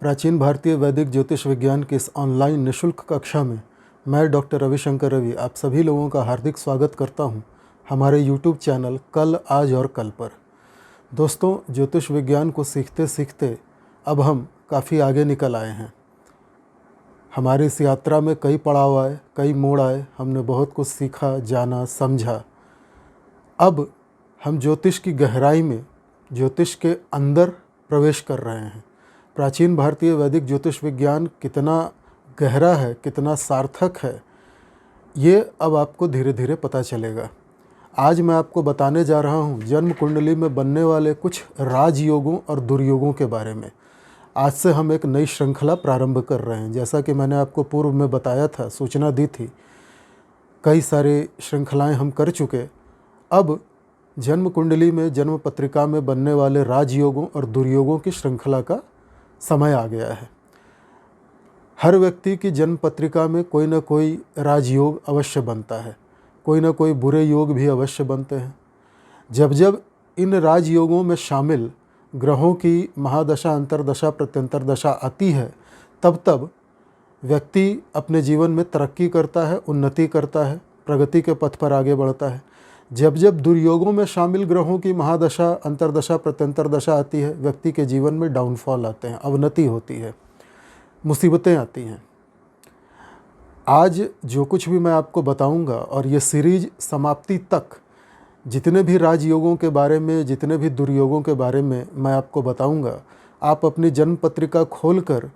प्राचीन भारतीय वैदिक ज्योतिष विज्ञान की इस ऑनलाइन निःशुल्क कक्षा में मैं डॉक्टर रविशंकर रवि आप सभी लोगों का हार्दिक स्वागत करता हूं हमारे YouTube चैनल कल, आज और कल पर। दोस्तों, ज्योतिष विज्ञान को सीखते सीखते अब हम काफ़ी आगे निकल आए हैं। हमारी इस यात्रा में कई पड़ाव आए, कई मोड़ आए, हमने बहुत कुछ सीखा, जाना, समझा। अब हम ज्योतिष की गहराई में, ज्योतिष के अंदर प्रवेश कर रहे हैं। प्राचीन भारतीय वैदिक ज्योतिष विज्ञान कितना गहरा है, कितना सार्थक है, ये अब आपको धीरे धीरे पता चलेगा। आज मैं आपको बताने जा रहा हूँ जन्म कुंडली में बनने वाले कुछ राजयोगों और दुर्योगों के बारे में। आज से हम एक नई श्रृंखला प्रारंभ कर रहे हैं। जैसा कि मैंने आपको पूर्व में बताया था, सूचना दी थी, कई सारी श्रृंखलाएं हम कर चुके। अब जन्म कुंडली में, जन्म पत्रिका में बनने वाले राजयोगों और दुर्योगों की श्रृंखला का समय आ गया है। हर व्यक्ति की जन्म पत्रिका में कोई ना कोई राजयोग अवश्य बनता है, कोई ना कोई बुरे योग भी अवश्य बनते हैं। जब जब इन राजयोगों में शामिल ग्रहों की महादशा, अंतरदशा, प्रत्यंतर दशा आती है, तब तब व्यक्ति अपने जीवन में तरक्की करता है, उन्नति करता है, प्रगति के पथ पर आगे बढ़ता है। जब जब दुर्योगों में शामिल ग्रहों की महादशा, अंतरदशा, प्रत्यंतर दशा आती है, व्यक्ति के जीवन में डाउनफॉल आते हैं, अवनति होती है, मुसीबतें आती हैं। आज जो कुछ भी मैं आपको बताऊंगा और ये सीरीज समाप्ति तक जितने भी राजयोगों के बारे में, जितने भी दुर्योगों के बारे में मैं आपको बताऊंगा, आप अपनी जन्म पत्रिका खोलकर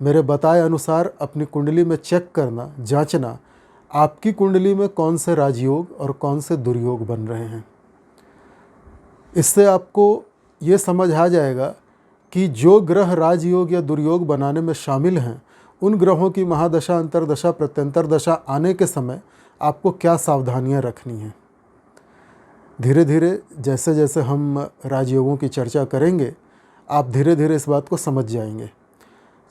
मेरे बताए अनुसार अपनी कुंडली में चेक करना, जांचना, आपकी कुंडली में कौन से राजयोग और कौन से दुर्योग बन रहे हैं। इससे आपको ये समझ आ जाएगा कि जो ग्रह राजयोग या दुर्योग बनाने में शामिल हैं, उन ग्रहों की महादशा, अंतरदशा, प्रत्यंतर दशा आने के समय आपको क्या सावधानियां रखनी हैं। धीरे धीरे जैसे जैसे हम राजयोगों की चर्चा करेंगे, आप धीरे धीरे इस बात को समझ जाएंगे।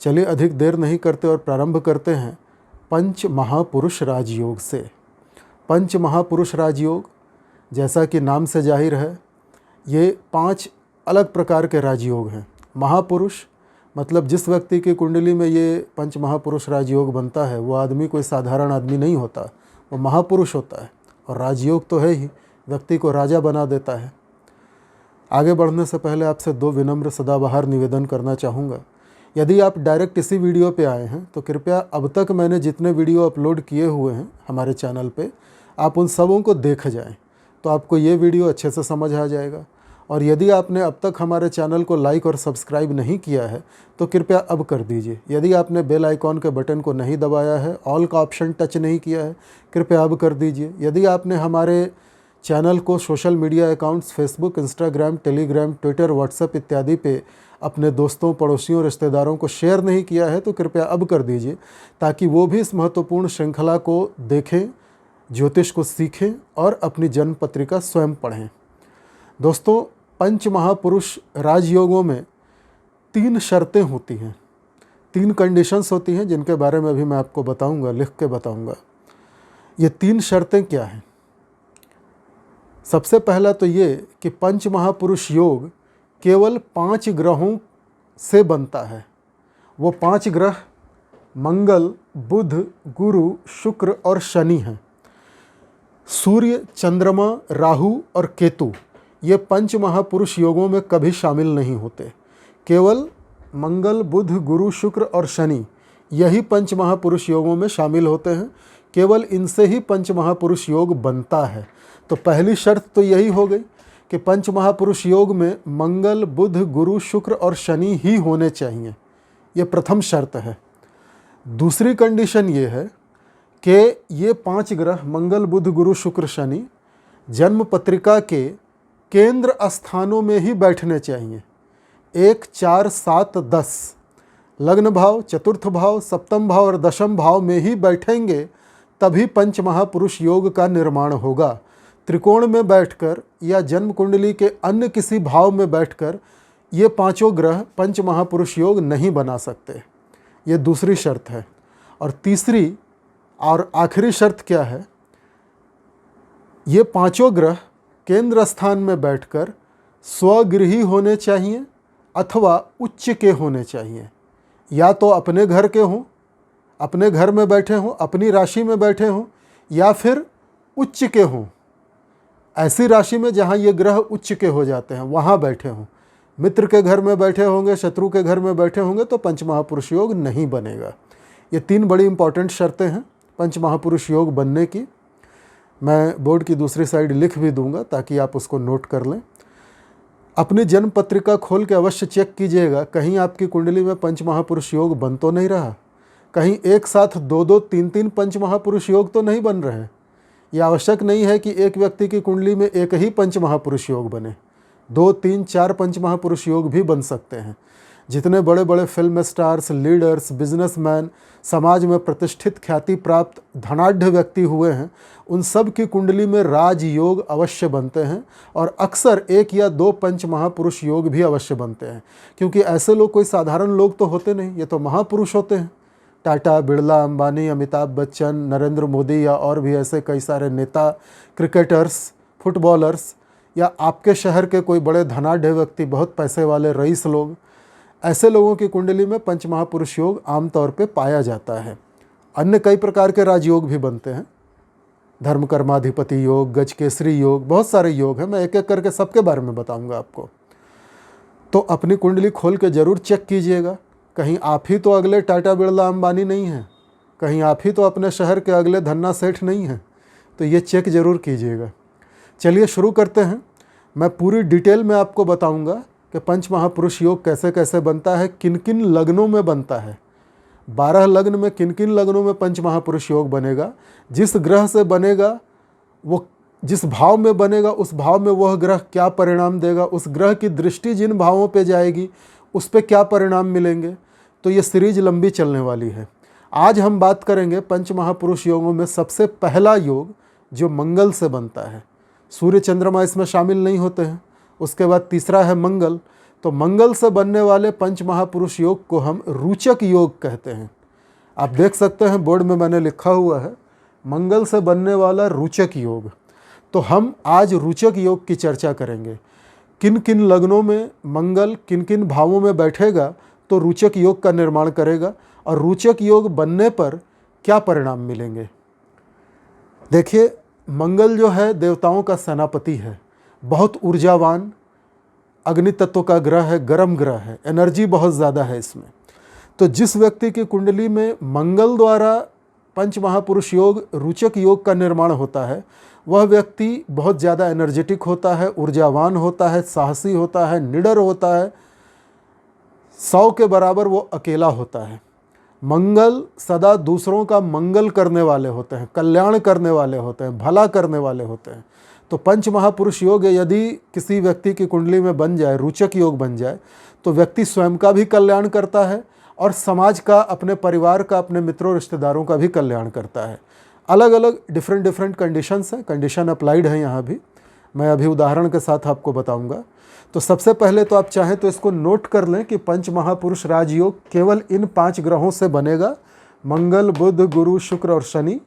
चलिए अधिक देर नहीं करते और प्रारंभ करते हैं पंच महापुरुष राजयोग से। पंच महापुरुष राजयोग, जैसा कि नाम से जाहिर है, ये 5 अलग प्रकार के राजयोग हैं। महापुरुष मतलब जिस व्यक्ति की कुंडली में ये पंच महापुरुष राजयोग बनता है, वो आदमी कोई साधारण आदमी नहीं होता, वो महापुरुष होता है। और राजयोग तो है ही, व्यक्ति को राजा बना देता है। आगे बढ़ने से पहले आपसे 2 विनम्र सदाबहार निवेदन करना चाहूँगा। यदि आप डायरेक्ट इसी वीडियो पे आए हैं तो कृपया अब तक मैंने जितने वीडियो अपलोड किए हुए हैं हमारे चैनल पे, आप उन सबों को देख जाएं, तो आपको ये वीडियो अच्छे से समझ आ जाएगा। और यदि आपने अब तक हमारे चैनल को लाइक और सब्सक्राइब नहीं किया है तो कृपया अब कर दीजिए। यदि आपने बेल आइकॉन के बटन को नहीं दबाया है, ऑल का ऑप्शन टच नहीं किया है, कृपया अब कर दीजिए। यदि आपने हमारे चैनल को social media accounts Facebook, Instagram, Telegram, Twitter, WhatsApp इत्यादि पे अपने दोस्तों, पड़ोसियों, रिश्तेदारों को शेयर नहीं किया है तो कृपया अब कर दीजिए, ताकि वो भी इस महत्वपूर्ण श्रृंखला को देखें, ज्योतिष को सीखें और अपनी जन्म पत्रिका स्वयं पढ़ें। दोस्तों, पंच महापुरुष राजयोगों में 3 शर्तें होती हैं, 3 कंडीशंस होती हैं, जिनके बारे में अभी मैं आपको बताऊंगा, लिख के बताऊंगा। ये 3 शर्तें क्या हैं? सबसे पहला तो ये कि पंच महापुरुष योग केवल 5 ग्रहों से बनता है। वो 5 ग्रह मंगल, बुध, गुरु, शुक्र और शनि हैं। सूर्य, चंद्रमा, राहु और केतु ये पंच महापुरुष योगों में कभी शामिल नहीं होते। केवल मंगल, बुध, गुरु, शुक्र और शनि यही पंच महापुरुष योगों में शामिल होते हैं। केवल इनसे ही पंच महापुरुष योग बनता है। तो पहली शर्त तो यही हो गई कि पंच महापुरुष योग में मंगल, बुध, गुरु, शुक्र और शनि ही होने चाहिए। ये प्रथम शर्त है। दूसरी कंडीशन ये है कि ये 5 ग्रह मंगल, बुध, गुरु, शुक्र, शनि जन्म पत्रिका के केंद्र स्थानों में ही बैठने चाहिए। 1, 4, 7, 10 लग्न भाव, चतुर्थ भाव, सप्तम भाव और दशम भाव में ही बैठेंगे, तभी पंच महापुरुष योग का निर्माण होगा। त्रिकोण में बैठकर या जन्म कुंडली के अन्य किसी भाव में बैठकर ये 5 ग्रह पंच महापुरुष योग नहीं बना सकते। ये दूसरी शर्त है। और तीसरी और आखिरी शर्त क्या है? ये 5 ग्रह केंद्र स्थान में बैठकर स्वगृही होने चाहिए अथवा उच्च के होने चाहिए। या तो अपने घर के हों, अपने घर में बैठे हों, अपनी राशि में बैठे हों, या फिर उच्च के हों। ऐसी राशि में जहाँ ये ग्रह उच्च के हो जाते हैं वहाँ बैठे हों। मित्र के घर में बैठे होंगे, शत्रु के घर में बैठे होंगे तो पंचमहापुरुष योग नहीं बनेगा। ये 3 बड़ी इंपॉर्टेंट शर्तें हैं पंचमहापुरुष योग बनने की। मैं बोर्ड की दूसरी साइड लिख भी दूंगा ताकि आप उसको नोट कर लें। अपनी जन्म पत्रिका खोल के अवश्य चेक कीजिएगा, कहीं आपकी कुंडली में पंचमहापुरुष योग बन तो नहीं रहा, कहीं एक साथ 2-2, 3-3 पंचमहापुरुष योग तो नहीं बन रहे। यह आवश्यक नहीं है कि एक व्यक्ति की कुंडली में एक ही पंचमहापुरुष योग बने, 2, 3, 4 पंचमहापुरुष योग भी बन सकते हैं। जितने बड़े बड़े फिल्म स्टार्स, लीडर्स, बिजनेसमैन, समाज में प्रतिष्ठित ख्याति प्राप्त धनाढ्य व्यक्ति हुए हैं, उन सब की कुंडली में राजयोग अवश्य बनते हैं और अक्सर 1 या 2 पंचमहापुरुष योग भी अवश्य बनते हैं, क्योंकि ऐसे लोग कोई साधारण लोग तो होते नहीं, ये तो महापुरुष होते हैं। टाटा, बिरला, अंबानी, अमिताभ बच्चन, नरेंद्र मोदी या और भी ऐसे कई सारे नेता, क्रिकेटर्स, फुटबॉलर्स, या आपके शहर के कोई बड़े धनाढ्य व्यक्ति, बहुत पैसे वाले रईस लोग, ऐसे लोगों की कुंडली में पंचमहापुरुष योग आमतौर पे पाया जाता है। अन्य कई प्रकार के राजयोग भी बनते हैं, धर्म कर्माधिपति योग, गजकेसरी योग, बहुत सारे योग हैं। मैं एक एक करके सबके बारे में बताऊंगा आपको। तो अपनी कुंडली खोल के ज़रूर चेक कीजिएगा, कहीं आप ही तो अगले टाटा, बिरला, अंबानी नहीं हैं, कहीं आप ही तो अपने शहर के अगले धन्ना सेठ नहीं हैं। तो ये चेक ज़रूर कीजिएगा। चलिए शुरू करते हैं। मैं पूरी डिटेल में आपको बताऊंगा कि पंचमहापुरुष योग कैसे कैसे बनता है, किन किन लग्नों में बनता है, 12 लग्न में किन किन लग्नों में पंचमहापुरुष योग बनेगा, जिस ग्रह से बनेगा वो जिस भाव में बनेगा उस भाव में वह ग्रह क्या परिणाम देगा, उस ग्रह की दृष्टि जिन भावों पे जाएगी उस पे क्या परिणाम मिलेंगे। तो ये सीरीज लंबी चलने वाली है। आज हम बात करेंगे पंचमहापुरुष योगों में सबसे पहला योग जो मंगल से बनता है। सूर्य चंद्रमा इसमें शामिल नहीं होते हैं। उसके बाद तीसरा है मंगल। तो मंगल से बनने वाले पंचमहापुरुष योग को हम रोचक योग कहते हैं। आप देख सकते हैं बोर्ड में मैंने लिखा हुआ है मंगल से बनने वाला रोचक योग। तो हम आज रोचक योग की चर्चा करेंगे। किन किन लग्नों में मंगल किन किन भावों में बैठेगा तो रोचक योग का निर्माण करेगा और रोचक योग बनने पर क्या परिणाम मिलेंगे। देखिए, मंगल जो है देवताओं का सेनापति है, बहुत ऊर्जावान, अग्नि तत्व का ग्रह है, गर्म ग्रह है, एनर्जी बहुत ज़्यादा है इसमें। तो जिस व्यक्ति की कुंडली में मंगल द्वारा पंचमहापुरुष योग, रोचक योग का निर्माण होता है, वह व्यक्ति बहुत ज़्यादा एनर्जेटिक होता है, ऊर्जावान होता है, साहसी होता है, निडर होता है, 100 के बराबर वो अकेला होता है। मंगल सदा दूसरों का मंगल करने वाले होते हैं, कल्याण करने वाले होते हैं, भला करने वाले होते हैं। तो पंचमहापुरुष योग यदि किसी व्यक्ति की कुंडली में बन जाए, रोचक योग बन जाए, तो व्यक्ति स्वयं का भी कल्याण करता है और समाज का, अपने परिवार का, अपने मित्रों रिश्तेदारों का भी कल्याण करता है। अलग अलग डिफरेंट कंडीशंस हैं, कंडीशन अप्लाइड है यहाँ भी। मैं अभी उदाहरण के साथ आपको बताऊंगा। तो सबसे पहले तो आप चाहें तो इसको नोट कर लें कि पंचमहापुरुष राजयोग केवल इन 5 ग्रहों से बनेगा, मंगल, बुध, गुरु, शुक्र और शनि।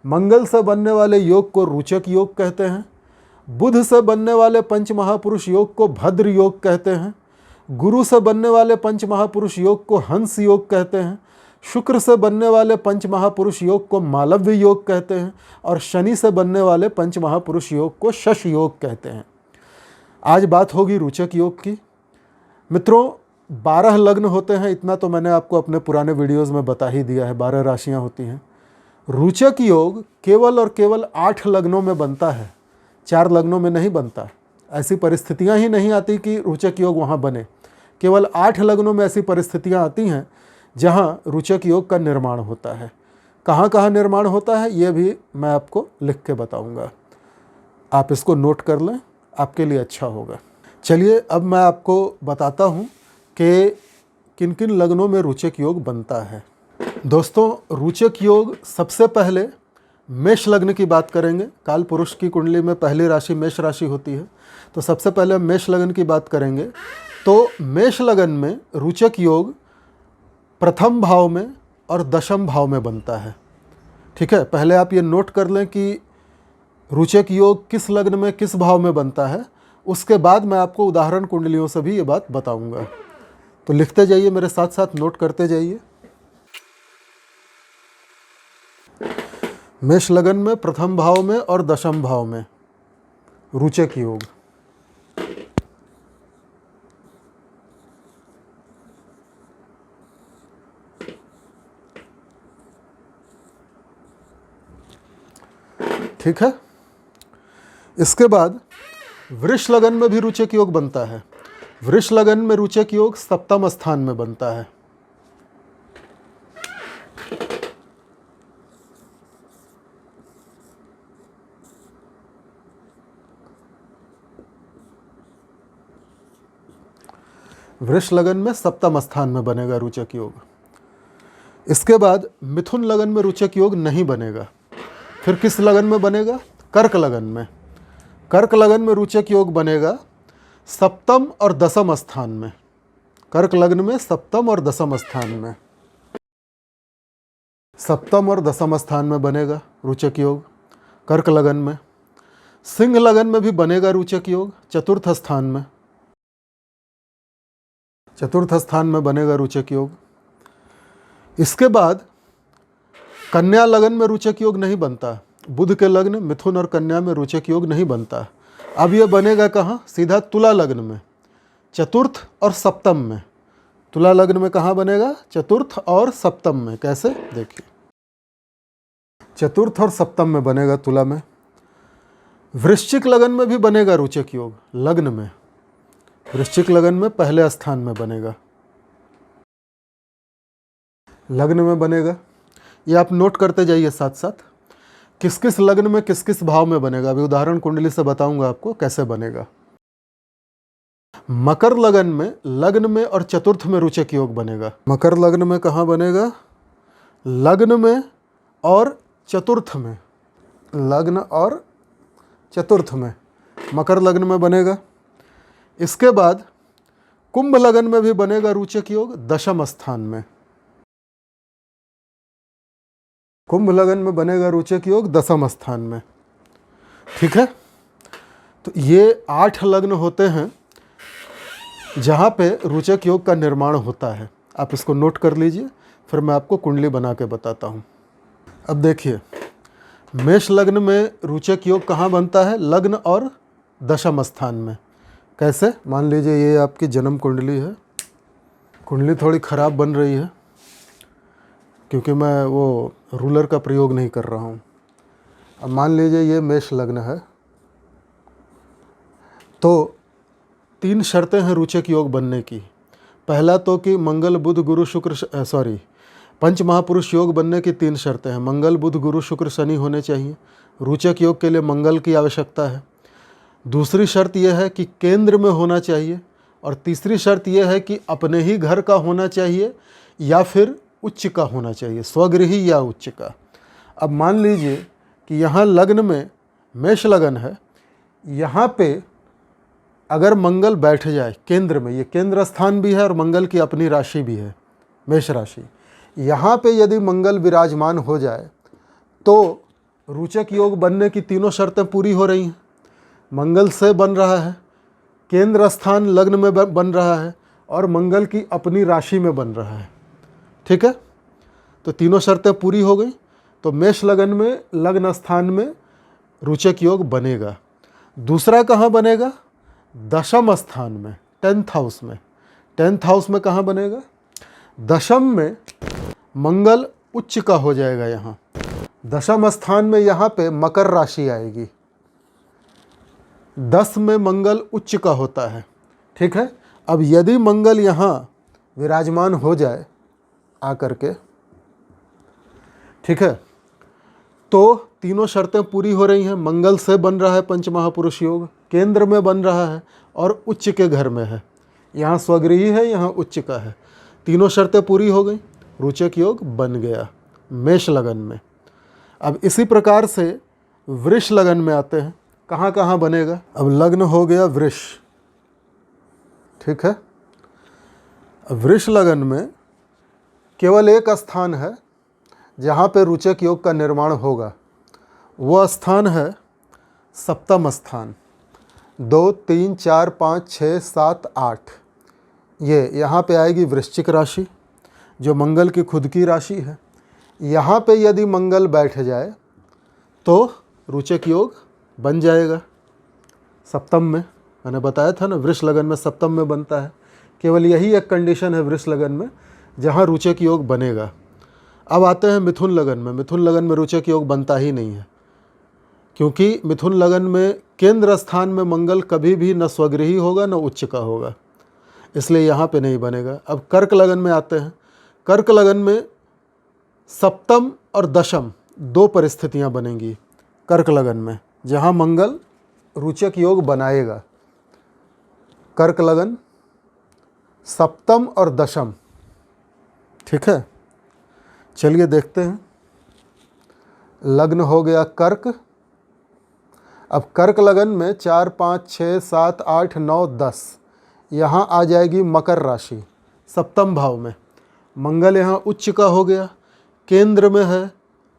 मंगल से बनने वाले योग को रोचक योग कहते हैं। बुध से बनने वाले पंचमहापुरुष योग को भद्र योग कहते हैं। गुरु से बनने वाले पंचमहापुरुष योग को हंस योग कहते हैं। शुक्र से बनने वाले पंचमहापुरुष योग को मालव्य योग कहते हैं और शनि से बनने वाले पंचमहापुरुष योग को शश योग कहते हैं। आज बात होगी रोचक योग की। मित्रों, 12 लग्न होते हैं, इतना तो मैंने आपको अपने पुराने वीडियोस में बता ही दिया है, 12 राशियां होती हैं। रोचक योग केवल और केवल 8 लग्नों में बनता है, 4 लग्नों में नहीं बनता। ऐसी परिस्थितियां ही नहीं आती कि रोचक योग वहां बने। केवल 8 लग्नों में ऐसी परिस्थितियां आती हैं जहां रोचक योग का निर्माण होता है। कहाँ कहाँ निर्माण होता है ये भी मैं आपको लिख के बताऊंगा। आप इसको नोट कर लें, आपके लिए अच्छा होगा। चलिए अब मैं आपको बताता हूं कि किन किन लग्नों में रोचक योग बनता है। दोस्तों, रोचक योग सबसे पहले मेष लग्न की बात करेंगे। काल पुरुष की कुंडली में पहली राशि मेष राशि होती है, तो सबसे पहले हम मेष लग्न की बात करेंगे। तो मेष लग्न में रोचक योग प्रथम भाव में और दशम भाव में बनता है। ठीक है, पहले आप ये नोट कर लें कि रोचक योग किस लग्न में किस भाव में बनता है। उसके बाद मैं आपको उदाहरण कुंडलियों से भी ये बात बताऊंगा। तो लिखते जाइए, मेरे साथ साथ नोट करते जाइए। मेष लगन में प्रथम भाव में और दशम भाव में रोचक योग। ठीक है। इसके बाद वृष लगन में भी रोचक योग बनता है। वृष लगन में रोचक योग सप्तम स्थान में बनता है। वृष लगन में सप्तम स्थान में बनेगा रोचक योग। इसके बाद मिथुन लगन में रोचक योग नहीं बनेगा। फिर किस लगन में बनेगा? कर्क लगन में। कर्क लगन में रोचक योग बनेगा सप्तम और दसम स्थान में। कर्क लग्न में सप्तम और दसम स्थान में, सप्तम और दसम स्थान में बनेगा रोचक योग कर्क लगन में। सिंह लगन में भी बनेगा रोचक योग चतुर्थ स्थान में। चतुर्थ स्थान में बनेगा रोचक योग। इसके बाद कन्या लगन में रोचक योग नहीं बनता। बुध के लग्न मिथुन और कन्या में रोचक योग नहीं बनता। अब ये बनेगा कहाँ? सीधा तुला लग्न में, चतुर्थ और सप्तम में। तुला लग्न में कहाँ बनेगा? चतुर्थ और सप्तम में। कैसे? देखिए, चतुर्थ और सप्तम में बनेगा तुला में। वृश्चिक लगन में भी बनेगा रोचक योग लग्न में। वृश्चिक लगन में पहले स्थान में बनेगा, लग्न में बनेगा। ये आप नोट करते जाइए साथ साथ, किस किस लग्न में किस किस भाव में बनेगा। अभी उदाहरण कुंडली से बताऊंगा आपको कैसे बनेगा। मकर लगन में लग्न में और चतुर्थ में रोचक योग बनेगा। मकर लग्न में कहाँ बनेगा? लग्न में और चतुर्थ में। लग्न और चतुर्थ में मकर लग्न में बनेगा। इसके बाद कुंभ लगन में भी बनेगा रोचक योग दशम स्थान में। कुंभ लगन में बनेगा रोचक योग दशम स्थान में। ठीक है। तो ये 8 लग्न होते हैं जहाँ पे रोचक योग का निर्माण होता है। आप इसको नोट कर लीजिए, फिर मैं आपको कुंडली बना के बताता हूँ। अब देखिए, मेष लग्न में रोचक योग कहाँ बनता है? लग्न और दशम स्थान में। कैसे? मान लीजिए ये आपकी जन्म कुंडली है। कुंडली थोड़ी ख़राब बन रही है क्योंकि मैं वो रूलर का प्रयोग नहीं कर रहा हूँ। अब मान लीजिए ये मेष लग्न है, तो 3 शर्तें हैं रोचक योग बनने की। पहला तो कि मंगल बुध गुरु शुक्र पंच महापुरुष योग बनने की 3 शर्तें हैं। मंगल बुध गुरु शुक्र शनि होने चाहिए। रोचक योग के लिए मंगल की आवश्यकता है। दूसरी शर्त यह है कि केंद्र में होना चाहिए। और तीसरी शर्त यह है कि अपने ही घर का होना चाहिए या फिर उच्च का होना चाहिए, स्वगृही या उच्च का। अब मान लीजिए कि यहाँ लग्न में मेष लगन है, यहाँ पे अगर मंगल बैठ जाए केंद्र में, ये केंद्र स्थान भी है और मंगल की अपनी राशि भी है मेष राशि, यहाँ पे यदि मंगल विराजमान हो जाए तो रोचक योग बनने की 3 शर्तें पूरी हो रही हैं। मंगल से बन रहा है, केंद्र स्थान लग्न में बन रहा है और मंगल की अपनी राशि में बन रहा है। ठीक है। तो 3 शर्तें पूरी हो गई, तो मेष लगन में लग्न स्थान में रोचक योग बनेगा। दूसरा कहाँ बनेगा? दशम स्थान में, 10th हाउस में। 10th हाउस में कहाँ बनेगा? दशम में मंगल उच्च का हो जाएगा। यहाँ दशम स्थान में यहाँ पे मकर राशि आएगी। 10 में मंगल उच्च का होता है। ठीक है। अब यदि मंगल यहाँ विराजमान हो जाए आकर के, ठीक है, तो 3 शर्तें पूरी हो रही हैं। मंगल से बन रहा है पंच महापुरुष योग, केंद्र में बन रहा है और उच्च के घर में है। यहाँ स्वगृही है, यहाँ उच्च का है। 3 शर्तें पूरी हो गई, रोचक योग बन गया मेष लगन में। अब इसी प्रकार से वृष लगन में आते हैं। कहाँ कहाँ बनेगा? अब लग्न हो गया वृष। ठीक है। वृष लगन में केवल एक स्थान है जहाँ पे रोचक योग का निर्माण होगा। वो स्थान है सप्तम स्थान। 2 3 4 5 6 7 8, ये यहाँ पे आएगी वृश्चिक राशि जो मंगल की खुद की राशि है। यहाँ पे यदि मंगल बैठ जाए तो रोचक योग बन जाएगा सप्तम में। मैंने बताया था ना, वृष लगन में सप्तम में बनता है। केवल यही एक कंडीशन है वृष लगन में जहाँ रोचक योग बनेगा। अब आते हैं मिथुन लगन में। मिथुन लगन में रोचक योग बनता ही नहीं है, क्योंकि मिथुन लगन में केंद्र स्थान में मंगल कभी भी न स्वगृही होगा न उच्च का होगा, इसलिए यहाँ पे नहीं बनेगा। अब कर्क लगन में आते हैं। कर्क लगन में सप्तम और दशम दो परिस्थितियाँ बनेंगी कर्क लगन में, जहाँ मंगल रोचक योग बनाएगा। कर्क लगन सप्तम और दशम, ठीक है। चलिए देखते हैं। लग्न हो गया कर्क। अब कर्क लगन में 4, 5, 6, 7, 8, 9, 10 यहाँ आ जाएगी मकर राशि सप्तम भाव में। मंगल यहाँ उच्च का हो गया, केंद्र में है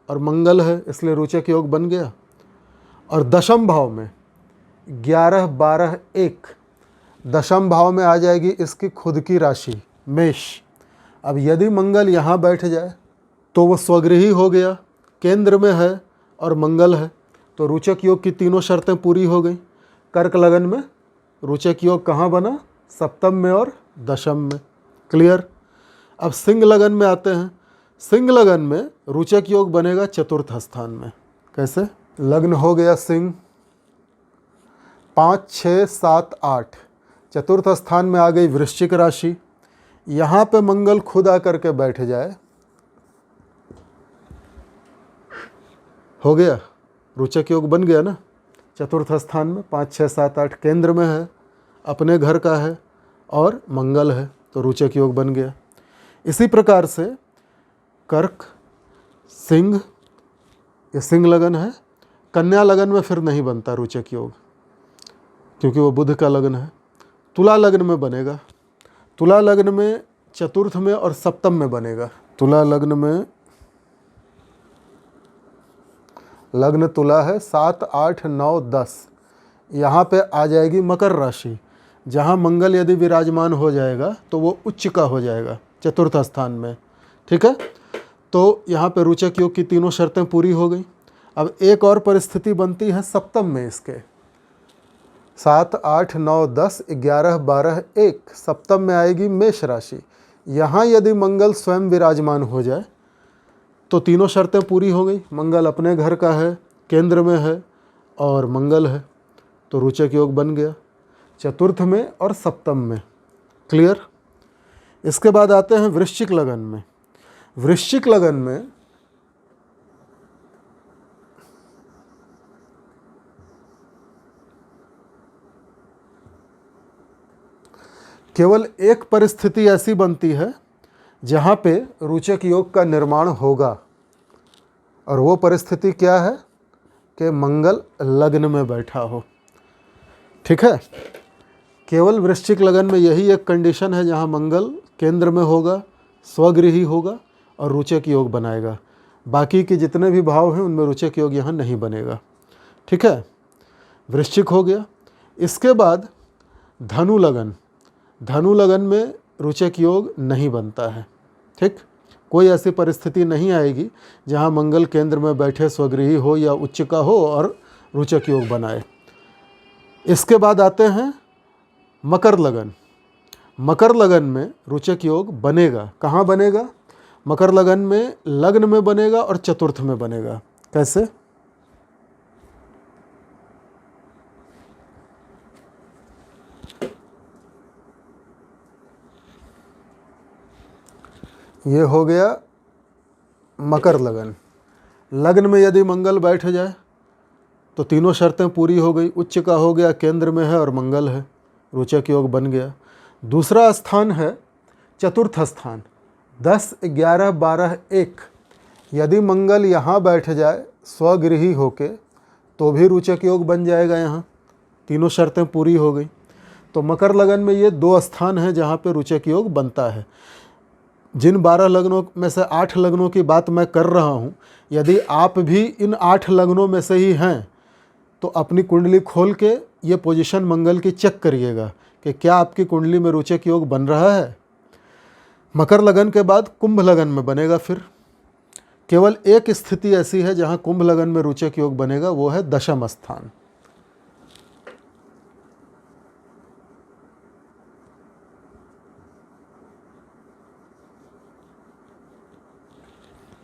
और मंगल है, इसलिए रोचक योग बन गया। और दशम भाव में 11, 12, 1 दशम भाव में आ जाएगी इसकी खुद की राशि मेष। अब यदि मंगल यहाँ बैठ जाए तो वो स्वगृही हो गया, केंद्र में है और मंगल है, तो रोचक योग की तीनों शर्तें पूरी हो गई। कर्क लगन में रोचक योग कहाँ बना? सप्तम में और दशम में। क्लियर। अब सिंह लगन में आते हैं। सिंह लगन में रोचक योग बनेगा चतुर्थ स्थान में। कैसे? लग्न हो गया सिंह, 5, 6, 7, 8 चतुर्थ स्थान में आ गई वृश्चिक राशि। यहाँ पे मंगल खुद आकर के बैठ जाए, हो गया रोचक योग बन गया ना। चतुर्थ स्थान में 5, 6, 7, 8 केंद्र में है, अपने घर का है और मंगल है, तो रोचक योग बन गया। इसी प्रकार से कर्क, सिंह, ये सिंह लगन है। कन्या लगन में फिर नहीं बनता रोचक योग, क्योंकि वो बुध का लगन है। तुला लगन में बनेगा। तुला लगन में चतुर्थ में और सप्तम में बनेगा। तुला लग्न में लग्न तुला है 7, 8, 9, 10 यहाँ पे आ जाएगी मकर राशि, जहाँ मंगल यदि विराजमान हो जाएगा तो वो उच्च का हो जाएगा चतुर्थ स्थान में। ठीक है, तो यहाँ पे रोचक योग की तीनों शर्तें पूरी हो गई। अब एक और परिस्थिति बनती है सप्तम में इसके। 7, 8, 9, 10, 11, 12, 1 सप्तम में आएगी मेष राशि। यहाँ यदि मंगल स्वयं विराजमान हो जाए तो तीनों शर्तें पूरी हो गई। मंगल अपने घर का है, केंद्र में है और मंगल है, तो रोचक योग बन गया चतुर्थ में और सप्तम में। क्लियर। इसके बाद आते हैं वृश्चिक लगन में। वृश्चिक लगन में केवल एक परिस्थिति ऐसी बनती है जहाँ पे रोचक योग का निर्माण होगा, और वो परिस्थिति क्या है कि मंगल लग्न में बैठा हो। ठीक है, केवल वृश्चिक लगन में यही एक कंडीशन है जहाँ मंगल केंद्र में होगा, स्वगृही होगा और रोचक योग बनाएगा। बाकी के जितने भी भाव हैं उनमें रोचक योग यहाँ नहीं बनेगा। ठीक है, वृश्चिक हो गया। इसके बाद धनु लगन। धनु लगन में रोचक योग नहीं बनता है। ठीक, कोई ऐसी परिस्थिति नहीं आएगी जहाँ मंगल केंद्र में बैठे स्वगृही हो या उच्च का हो और रोचक योग बनाए। इसके बाद आते हैं मकर लगन। मकर लगन में रोचक योग बनेगा। कहाँ बनेगा? मकर लगन में लग्न में बनेगा और चतुर्थ में बनेगा। कैसे? ये हो गया मकर लगन। लग्न में यदि मंगल बैठ जाए तो तीनों शर्तें पूरी हो गई। उच्च का हो गया, केंद्र में है और मंगल है, रोचक योग बन गया। दूसरा स्थान है चतुर्थ स्थान, 10, 11, 12, 1 यदि मंगल यहाँ बैठ जाए स्वगृही होके तो भी रोचक योग बन जाएगा। यहाँ तीनों शर्तें पूरी हो गई। तो मकर लगन में ये 2 स्थान हैं जहाँ पे रोचक योग बनता है। जिन 12 लग्नों में से 8 लग्नों की बात मैं कर रहा हूँ, यदि आप भी इन 8 लग्नों में से ही हैं तो अपनी कुंडली खोल के ये पोजीशन मंगल की चेक करिएगा कि क्या आपकी कुंडली में रोचक योग बन रहा है। मकर लगन के बाद कुंभ लगन में बनेगा। फिर केवल एक स्थिति ऐसी है जहां कुंभ लगन में रोचक योग बनेगा, वो है दशम स्थान।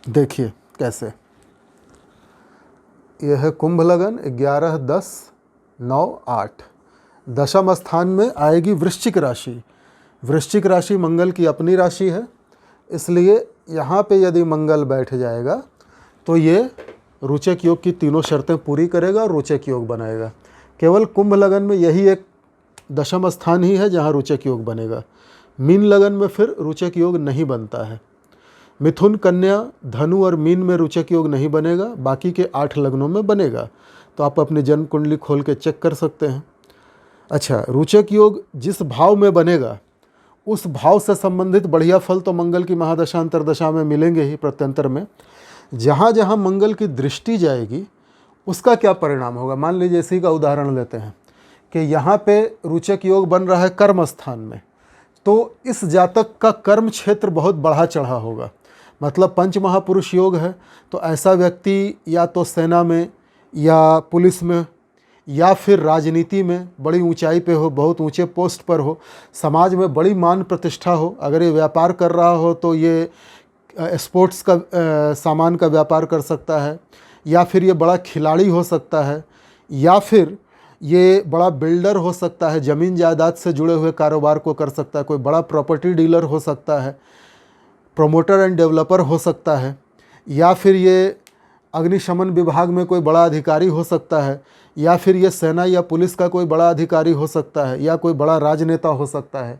देखिए कैसे, यह है कुंभ लगन 11, 10, 9, 8। दशम स्थान में आएगी वृश्चिक राशि। वृश्चिक राशि मंगल की अपनी राशि है, इसलिए यहाँ पे यदि मंगल बैठ जाएगा तो ये रोचक योग की तीनों शर्तें पूरी करेगा और रोचक योग बनाएगा। केवल कुंभ लगन में यही एक दशम स्थान ही है जहाँ रोचक योग बनेगा। मीन लगन में फिर रोचक योग नहीं बनता है। मिथुन, कन्या, धनु और मीन में रोचक योग नहीं बनेगा, बाकी के 8 लग्नों में बनेगा। तो आप अपनी जन्म कुंडली खोल के चेक कर सकते हैं। अच्छा, रोचक योग जिस भाव में बनेगा उस भाव से संबंधित बढ़िया फल तो मंगल की महादशा अंतरदशा में मिलेंगे ही प्रत्यंतर में। जहाँ जहाँ मंगल की दृष्टि जाएगी उसका क्या परिणाम होगा। मान लीजिए इसी का उदाहरण लेते हैं कि यहाँ पे रोचक योग बन रहा है कर्म स्थान में, तो इस जातक का कर्म क्षेत्र बहुत बढ़ा चढ़ा होगा। मतलब पंच महापुरुष योग है, तो ऐसा व्यक्ति या तो सेना में या पुलिस में या फिर राजनीति में बड़ी ऊंचाई पे हो, बहुत ऊंचे पोस्ट पर हो, समाज में बड़ी मान प्रतिष्ठा हो। अगर ये व्यापार कर रहा हो तो ये स्पोर्ट्स का सामान का व्यापार कर सकता है, या फिर ये बड़ा खिलाड़ी हो सकता है, या फिर ये बड़ा बिल्डर हो सकता है, ज़मीन जायदाद से जुड़े हुए कारोबार को कर सकता है, कोई बड़ा प्रॉपर्टी डीलर हो सकता है, प्रोमोटर एंड डेवलपर हो सकता है, या फिर ये अग्निशमन विभाग में कोई बड़ा अधिकारी हो सकता है, या फिर ये सेना या पुलिस का कोई बड़ा अधिकारी हो सकता है, या कोई बड़ा राजनेता हो सकता है।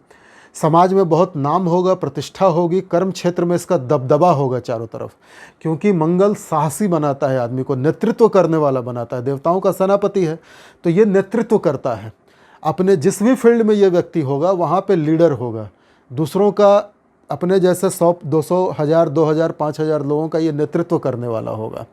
समाज में बहुत नाम होगा, प्रतिष्ठा होगी, कर्म क्षेत्र में इसका दबदबा होगा चारों तरफ, क्योंकि मंगल साहसी बनाता है, आदमी को नेतृत्व करने वाला बनाता है। देवताओं का सेनापति है, तो ये नेतृत्व करता है। अपने जिस भी फील्ड में ये व्यक्ति होगा वहाँ पे लीडर होगा। दूसरों का, अपने जैसे 100, 200, 1000, 2000, 5000 लोगों का ये नेतृत्व करने वाला होगा।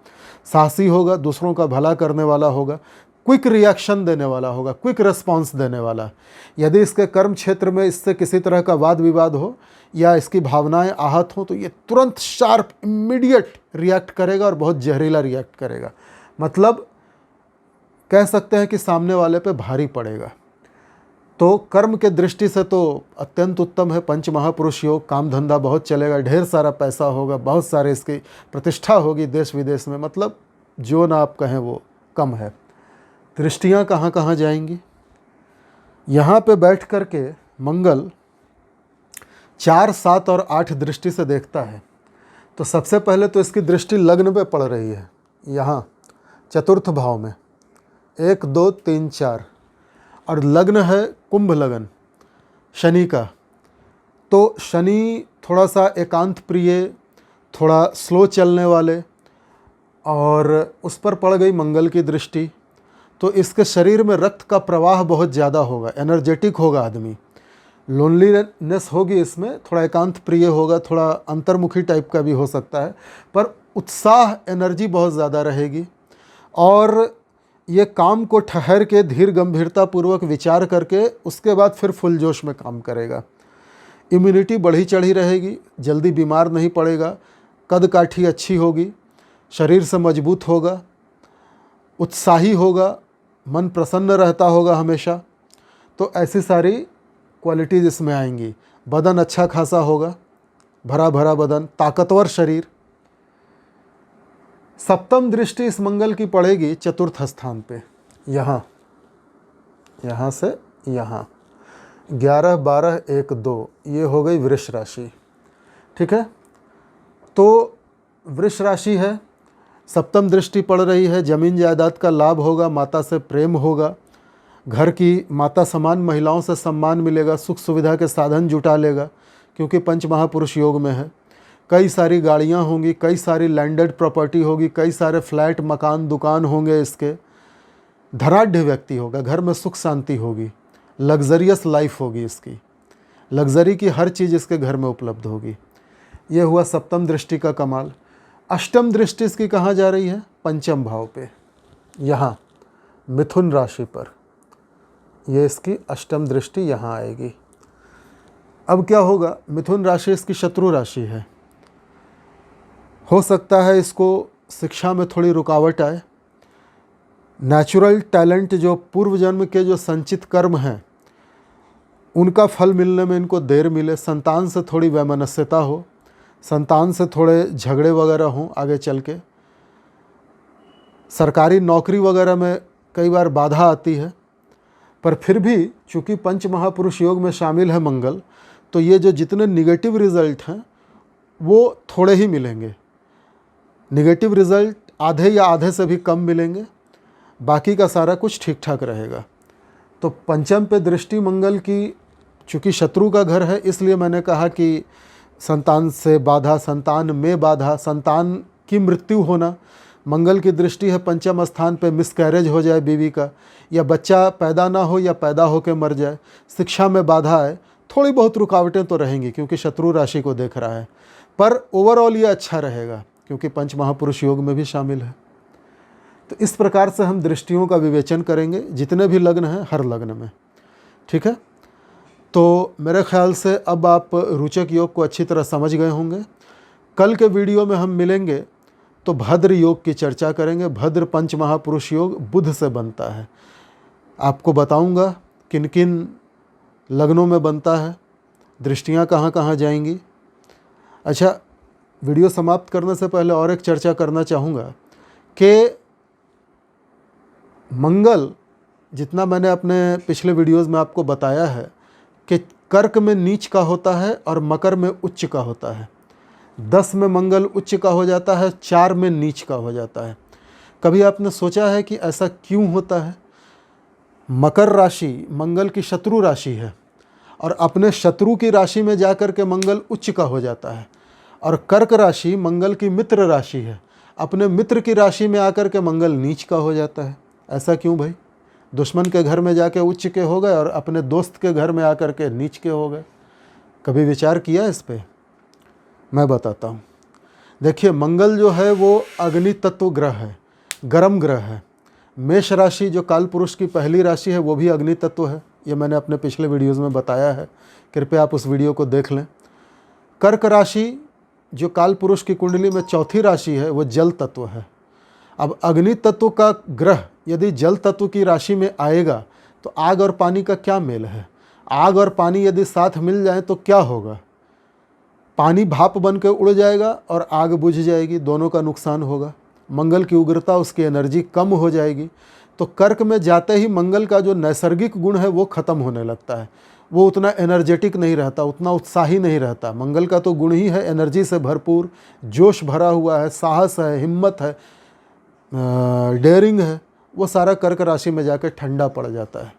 साहसी होगा, दूसरों का भला करने वाला होगा, क्विक रिएक्शन देने वाला होगा, क्विक रिस्पांस देने वाला। यदि इसके कर्म क्षेत्र में इससे किसी तरह का वाद विवाद हो या इसकी भावनाएं आहत हों तो ये तुरंत शार्प इमीडिएट रिएक्ट करेगा और बहुत जहरीला रिएक्ट करेगा। मतलब कह सकते हैं कि सामने वाले पे भारी पड़ेगा। तो कर्म के दृष्टि से तो अत्यंत उत्तम है पंच महापुरुष योग। काम धंधा बहुत चलेगा, ढेर सारा पैसा होगा, बहुत सारे इसकी प्रतिष्ठा होगी देश विदेश में। मतलब जो ना आप कहें वो कम है। दृष्टियाँ कहाँ कहाँ जाएंगी। यहाँ पे बैठ कर के मंगल 4, 7 और 8 दृष्टि से देखता है। तो सबसे पहले तो इसकी दृष्टि लग्न पे पड़ रही है, यहाँ चतुर्थ भाव में 1, 2, 3, 4, और लग्न है कुंभ लगन शनि का। तो शनि थोड़ा सा एकांत प्रिय, थोड़ा स्लो चलने वाले, और उस पर पड़ गई मंगल की दृष्टि। तो इसके शरीर में रक्त का प्रवाह बहुत ज़्यादा होगा, एनर्जेटिक होगा आदमी, लोनलीनेस होगी इसमें, थोड़ा एकांत प्रिय होगा, थोड़ा अंतर्मुखी टाइप का भी हो सकता है, पर उत्साह, एनर्जी बहुत ज़्यादा रहेगी। और ये काम को ठहर के धीर गंभीरता पूर्वक विचार करके उसके बाद फिर फुल जोश में काम करेगा। इम्यूनिटी बढ़ी चढ़ी रहेगी, जल्दी बीमार नहीं पड़ेगा, कद काठी अच्छी होगी, शरीर से मजबूत होगा, उत्साही होगा, मन प्रसन्न रहता होगा हमेशा। तो ऐसी सारी क्वालिटीज़ इसमें आएंगी। बदन अच्छा खासा होगा, भरा भरा बदन, ताकतवर शरीर। सप्तम दृष्टि इस मंगल की पड़ेगी चतुर्थ स्थान पे, यहाँ से यहाँ 11, 12, 1, 2, ये हो गई वृष राशि। ठीक है, तो वृष राशि है, सप्तम दृष्टि पड़ रही है, जमीन जायदाद का लाभ होगा, माता से प्रेम होगा, घर की माता समान महिलाओं से सम्मान मिलेगा, सुख सुविधा के साधन जुटा लेगा, क्योंकि पंच महापुरुष योग में है। कई सारी गाड़ियां होंगी, कई सारी लैंडेड प्रॉपर्टी होगी, कई सारे फ्लैट, मकान, दुकान होंगे इसके। धनाढ्य व्यक्ति होगा, घर में सुख शांति होगी, लग्जरियस लाइफ होगी इसकी, लग्जरी की हर चीज़ इसके घर में उपलब्ध होगी। ये हुआ सप्तम दृष्टि का कमाल। अष्टम दृष्टि इसकी कहाँ जा रही है? पंचम भाव पे, यहाँ मिथुन राशि पर। ये इसकी अष्टम दृष्टि यहाँ आएगी। अब क्या होगा, मिथुन राशि इसकी शत्रु राशि है। हो सकता है इसको शिक्षा में थोड़ी रुकावट आए, नेचुरल टैलेंट जो पूर्व जन्म के जो संचित कर्म हैं उनका फल मिलने में इनको देर मिले, संतान से थोड़ी वैमनस्यता हो, संतान से थोड़े झगड़े वगैरह हों आगे चल के, सरकारी नौकरी वगैरह में कई बार बाधा आती है। पर फिर भी चूँकि पंच महापुरुष योग में शामिल है मंगल, तो ये जो जितने निगेटिव रिज़ल्ट हैं वो थोड़े ही मिलेंगे। निगेटिव रिज़ल्ट आधे या आधे से भी कम मिलेंगे, बाकी का सारा कुछ ठीक ठाक रहेगा। तो पंचम पे दृष्टि मंगल की, चूँकि शत्रु का घर है इसलिए मैंने कहा कि संतान से बाधा, संतान में बाधा, संतान की मृत्यु होना, मंगल की दृष्टि है पंचम स्थान पे, मिसकैरेज हो जाए बीवी का, या बच्चा पैदा ना हो या पैदा होकर मर जाए, शिक्षा में बाधा आए, थोड़ी बहुत रुकावटें तो रहेंगी क्योंकि शत्रु राशि को देख रहा है। पर ओवरऑल ये अच्छा रहेगा क्योंकि पंच महापुरुष योग में भी शामिल है। तो इस प्रकार से हम दृष्टियों का विवेचन करेंगे जितने भी लग्न हैं हर लग्न में, ठीक है। तो मेरे ख्याल से अब आप रोचक योग को अच्छी तरह समझ गए होंगे। कल के वीडियो में हम मिलेंगे तो भद्र योग की चर्चा करेंगे। भद्र पंच महापुरुष योग बुध से बनता है। आपको बताऊंगा किन किन लग्नों में बनता है, दृष्टियां कहाँ कहाँ जाएंगी। अच्छा, वीडियो समाप्त करने से पहले और एक चर्चा करना चाहूँगा कि मंगल, जितना मैंने अपने पिछले वीडियोस में आपको बताया है कि कर्क में नीच का होता है और मकर में उच्च का होता है। 10 में मंगल उच्च का हो जाता है, 4 में नीच का हो जाता है। कभी आपने सोचा है कि ऐसा क्यों होता है? मकर राशि मंगल की शत्रु राशि है और अपने शत्रु की राशि में जाकर के मंगल उच्च का हो जाता है, और कर्क राशि मंगल की मित्र राशि है, अपने मित्र की राशि में आकर के मंगल नीच का हो जाता है। ऐसा क्यों भाई? दुश्मन के घर में जाके उच्च के हो गए और अपने दोस्त के घर में आकर के नीच के हो गए। कभी विचार किया इस पे? मैं बताता हूँ। देखिए, मंगल जो है वो अग्नि तत्व ग्रह है, गर्म ग्रह है। मेष राशि जो काल पुरुष की पहली राशि है वो भी अग्नि तत्व है, ये मैंने अपने पिछले वीडियोज़ में बताया है, कृपया आप उस वीडियो को देख लें। कर्क राशि जो काल पुरुष की कुंडली में चौथी राशि है वो जल तत्व है। अब अग्नि तत्व का ग्रह यदि जल तत्व की राशि में आएगा तो आग और पानी का क्या मेल है? आग और पानी यदि साथ मिल जाए तो क्या होगा? पानी भाप बन के उड़ जाएगा और आग बुझ जाएगी, दोनों का नुकसान होगा। मंगल की उग्रता, उसकी एनर्जी कम हो जाएगी। तो कर्क में जाते ही मंगल का जो नैसर्गिक गुण है वो ख़त्म होने लगता है। वो उतना एनर्जेटिक नहीं रहता, उतना उत्साही नहीं रहता। मंगल का तो गुण ही है एनर्जी से भरपूर, जोश भरा हुआ है, साहस है, हिम्मत है, डेयरिंग है। वो सारा कर्क राशि में जाकर ठंडा पड़ जाता है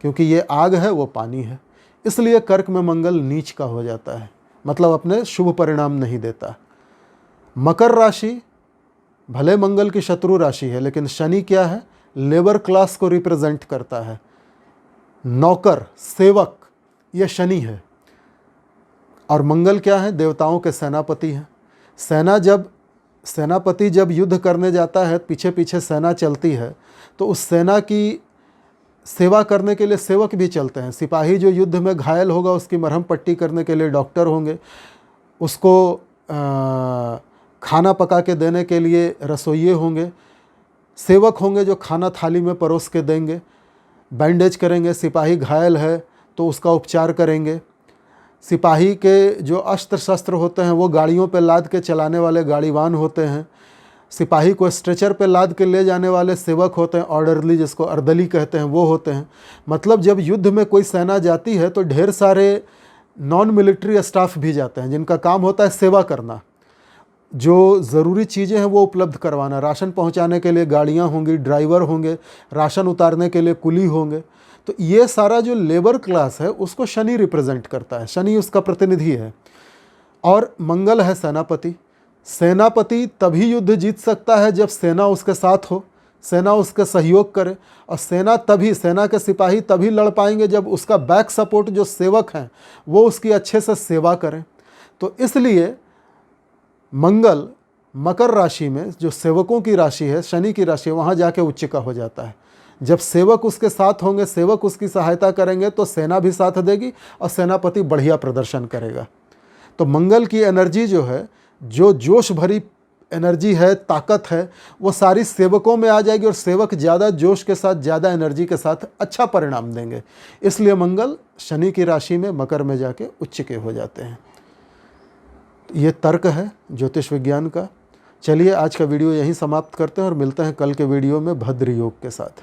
क्योंकि ये आग है, वो पानी है। इसलिए कर्क में मंगल नीच का हो जाता है, मतलब अपने शुभ परिणाम नहीं देता। मकर राशि भले मंगल की शत्रु राशि है, लेकिन शनि क्या है? लेबर क्लास को रिप्रेजेंट करता है। नौकर, सेवक, ये शनि है। और मंगल क्या है? देवताओं के सेनापति हैं। सेनापति जब युद्ध करने जाता है, पीछे पीछे सेना चलती है, तो उस सेना की सेवा करने के लिए सेवक भी चलते हैं। सिपाही जो युद्ध में घायल होगा उसकी मरहम पट्टी करने के लिए डॉक्टर होंगे, उसको खाना पका के देने के लिए रसोइये होंगे, सेवक होंगे जो खाना थाली में परोस के देंगे, बैंडेज करेंगे। सिपाही घायल है तो उसका उपचार करेंगे। सिपाही के जो अस्त्र शस्त्र होते हैं वो गाड़ियों पे लाद के चलाने वाले गाड़ीवान होते हैं। सिपाही को स्ट्रेचर पे लाद के ले जाने वाले सेवक होते हैं, ऑर्डरली, जिसको अर्दली कहते हैं, वो होते हैं। मतलब जब युद्ध में कोई सेना जाती है तो ढेर सारे नॉन मिलिट्री स्टाफ भी जाते हैं जिनका काम होता है सेवा करना, जो ज़रूरी चीज़ें हैं वो उपलब्ध करवाना। राशन पहुंचाने के लिए गाड़ियां होंगी, ड्राइवर होंगे, राशन उतारने के लिए कुली होंगे। तो ये सारा जो लेबर क्लास है उसको शनि रिप्रेजेंट करता है, शनि उसका प्रतिनिधि है। और मंगल है सेनापति। सेनापति तभी युद्ध जीत सकता है जब सेना उसके साथ हो, सेना उसके सहयोग करे, और सेना के सिपाही तभी लड़ पाएंगे जब उसका बैक सपोर्ट जो सेवक हैं वो उसकी अच्छे से सेवा करें। तो इसलिए मंगल मकर राशि में, जो सेवकों की राशि है, शनि की राशि है, वहाँ जाके उच्च का हो जाता है। जब सेवक उसके साथ होंगे, सेवक उसकी सहायता करेंगे, तो सेना भी साथ देगी और सेनापति बढ़िया प्रदर्शन करेगा। तो मंगल की एनर्जी जो है, जो जोश भरी एनर्जी है, ताकत है, वो सारी सेवकों में आ जाएगी और सेवक ज़्यादा जोश के साथ, ज़्यादा एनर्जी के साथ अच्छा परिणाम देंगे। इसलिए मंगल शनि की राशि में, मकर में जाके उच्च के हो जाते हैं। ये तर्क है ज्योतिष विज्ञान का। चलिए आज का वीडियो यहीं समाप्त करते हैं और मिलते हैं कल के वीडियो में भद्र योग के साथ।